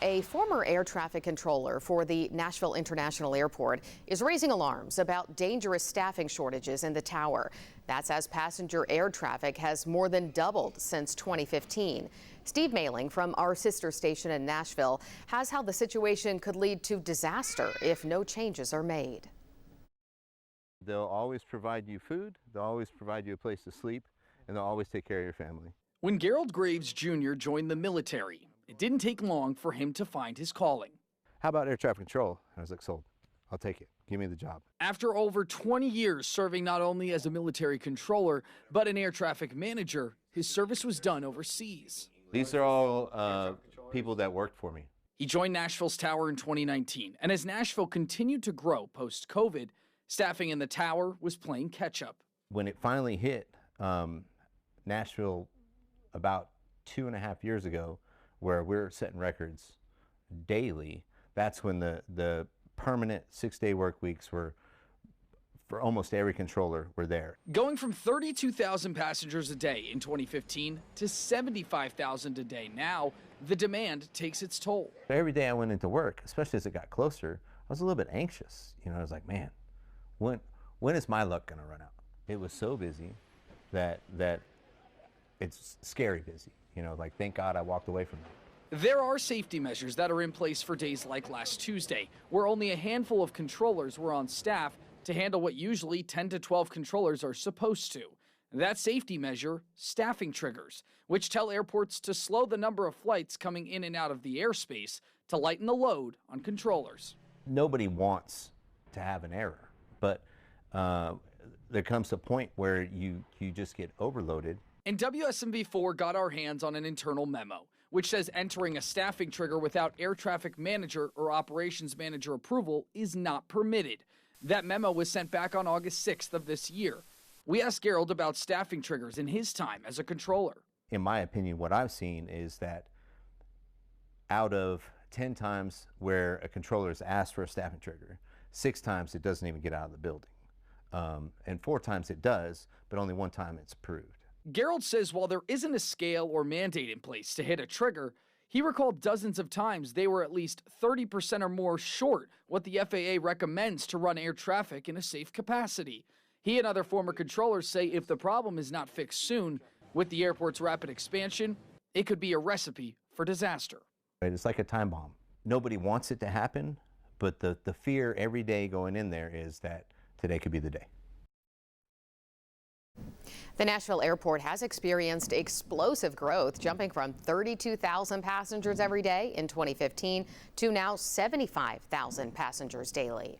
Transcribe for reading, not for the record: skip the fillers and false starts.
a former air traffic controller for the Nashville International Airport is raising alarms about dangerous staffing shortages in the tower. That's as passenger air traffic has more than doubled since 2015. Steve Mailing from our sister station in Nashville has how the situation could lead to disaster if no changes are made. They'll always provide you food, they'll always provide you a place to sleep, and they'll always take care of your family. When Gerald Graves Jr. joined the military, it didn't take long for him to find his calling. How about air traffic control? I was like, sold. I'll take it. Give me the job. After over 20 years serving not only as a military controller, but an air traffic manager, his service was done overseas. These are all people that worked for me. He joined Nashville's tower in 2019, and as Nashville continued to grow post-COVID, staffing in the tower was playing catch-up. When it finally hit Nashville about 2.5 years ago, where we're setting records daily, that's when the permanent 6-day work weeks were, for almost every controller, were there. Going from 32,000 passengers a day in 2015 to 75,000 a day now, the demand takes its toll. Every day I went into work, especially as it got closer, I was a little bit anxious. I was like, man, when is my luck gonna run out? It was so busy that it's scary busy. Like, thank God I walked away from it. There are safety measures that are in place for days like last Tuesday, where only a handful of controllers were on staff to handle what usually 10 to 12 controllers are supposed to. That safety measure, staffing triggers, which tell airports to slow the number of flights coming in and out of the airspace to lighten the load on controllers. Nobody wants to have an error, but there comes a point where you just get overloaded. And WSMV4 got our hands on an internal memo, which says entering a staffing trigger without air traffic manager or operations manager approval is not permitted. That memo was sent back on August 6th of this year. We asked Gerald about staffing triggers in his time as a controller. In my opinion, what I've seen is that out of 10 times where a controller is asked for a staffing trigger, 6 times it doesn't even get out of the building. And 4 times it does, but only 1 time it's approved. Gerald says while there isn't a scale or mandate in place to hit a trigger, he recalled dozens of times they were at least 30% or more short what the FAA recommends to run air traffic in a safe capacity. He and other former controllers say if the problem is not fixed soon, with the airport's rapid expansion, it could be a recipe for disaster. It's like a time bomb. Nobody wants it to happen, but the fear every day going in there is that today could be the day. The Nashville Airport has experienced explosive growth, jumping from 32,000 passengers every day in 2015 to now 75,000 passengers daily.